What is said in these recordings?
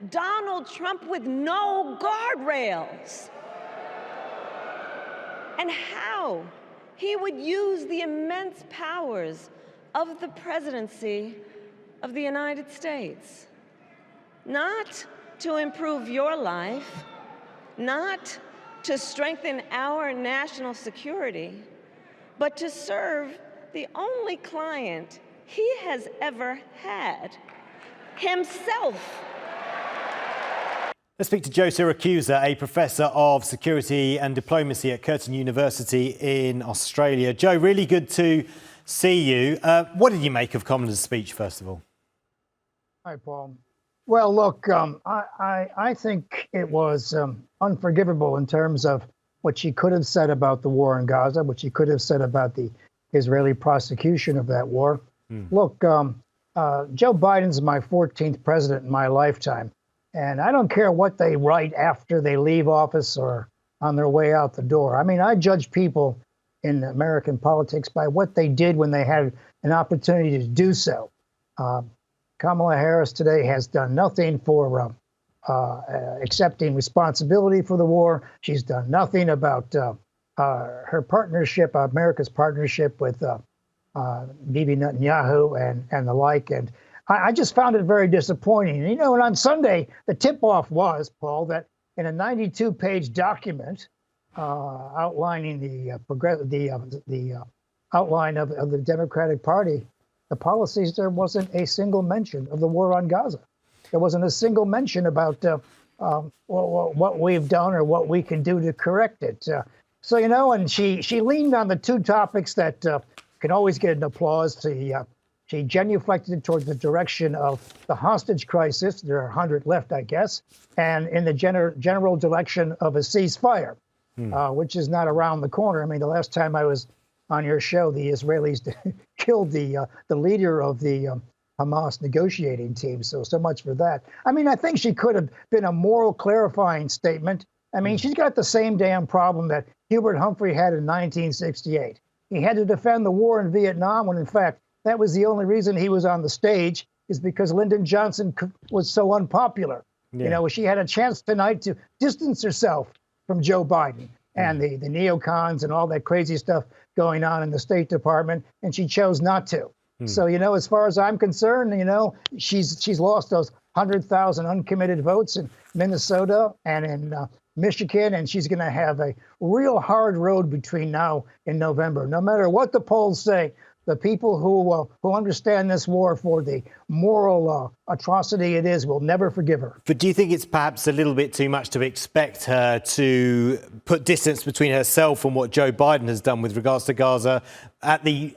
Donald Trump with no guardrails. And how he would use the immense powers of the presidency of the United States, not to improve your life, not to strengthen our national security, but to serve the only client he has ever had, himself. Let's speak to Joe Siracusa, a professor of security and diplomacy at Curtin University in Australia. Joe, really good to see you. What did you make of Kamala's speech, first of all? Hi, Paul. Well, look, I think it was unforgivable in terms of what she could have said about the war in Gaza, what she could have said about the Israeli prosecution of that war. Look, Joe Biden's my 14th president in my lifetime, and I don't care what they write after they leave office or on their way out the door. I mean, I judge people in American politics by what they did when they had an opportunity to do so. Kamala Harris today has done nothing for accepting responsibility for the war. She's done nothing about her partnership, America's partnership with Bibi Netanyahu and the like. And I just found it very disappointing. And, you know, and on Sunday, the tip-off was, Paul, that in a 92-page document outlining the outline of the Democratic Party, the policies, there wasn't a single mention of the war on Gaza. There wasn't a single mention about what we've done or what we can do to correct it. So, you know, and she leaned on the two topics that can always get an applause. She genuflected towards the direction of the hostage crisis. There are 100 left, I guess, and in the general direction of a ceasefire, which is not around the corner. I mean, the last time I was on your show, the Israelis killed the leader of the Hamas negotiating team. So much for that. I mean, I think she could have been a moral clarifying statement. I mean, she's got the same damn problem that Hubert Humphrey had in 1968. He had to defend the war in Vietnam when, in fact, that was the only reason he was on the stage, is because Lyndon Johnson was so unpopular. Yeah. You know, she had a chance tonight to distance herself from Joe Biden and the neocons and all that crazy stuff going on in the State Department, and she chose not to. So, you know, as far as I'm concerned, you know, she's lost those 100,000 uncommitted votes in Minnesota and in Michigan, and she's going to have a real hard road between now and November. No matter what the polls say, the people who understand this war for the moral atrocity it is will never forgive her. But do you think it's perhaps a little bit too much to expect her to put distance between herself and what Joe Biden has done with regards to Gaza at the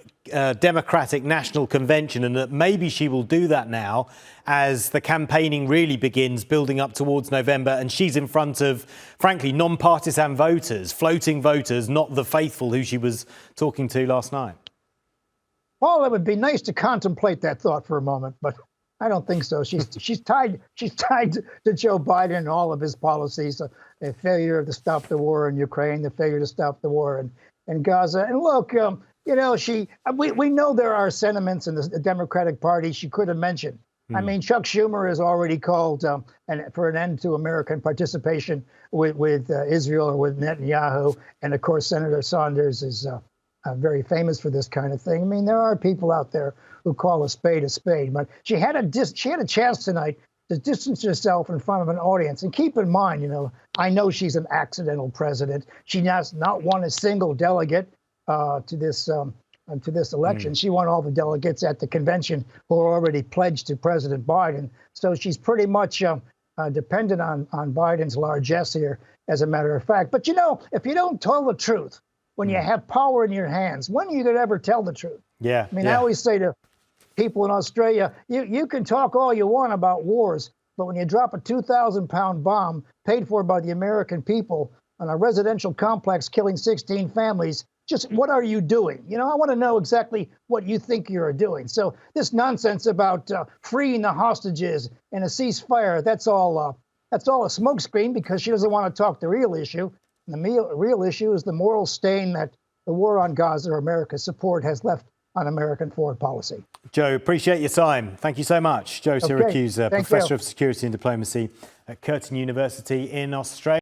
Democratic National Convention, and that maybe she will do that now as the campaigning really begins building up towards November, and she's in front of, frankly, non-partisan voters, floating voters, not the faithful who she was talking to last night? Well, it would be nice to contemplate that thought for a moment, but I don't think so. She's tied to Joe Biden and all of his policies, the failure to stop the war in Ukraine, the failure to stop the war in Gaza. And look, you know, we know there are sentiments in the Democratic Party she could have mentioned. I mean, Chuck Schumer has already called for an end to American participation with Israel or with Netanyahu, and of course Senator Sanders is very famous for this kind of thing. I mean, there are people out there who call a spade, but she had a chance tonight to distance herself in front of an audience. And keep in mind, you know, I know she's an accidental president. She has not won a single delegate to this election. She won all the delegates at the convention who are already pledged to President Biden. So she's pretty much dependent on Biden's largesse here, as a matter of fact. But, you know, if you don't tell the truth, when you have power in your hands, when are you going to ever tell the truth? Yeah. I mean, I always say to people in Australia, you can talk all you want about wars, but when you drop a 2,000-pound bomb paid for by the American people on a residential complex killing 16 families, just what are you doing? You know, I want to know exactly what you think you're doing. So this nonsense about freeing the hostages and a ceasefire, that's all a smokescreen, because she doesn't want to talk the real issue. And the real issue is the moral stain that the war on Gaza, or America's support, has left on American foreign policy. Joe, appreciate your time. Thank you so much. Joe Siracusa, thank Professor you. of Security and Diplomacy at Curtin University in Australia.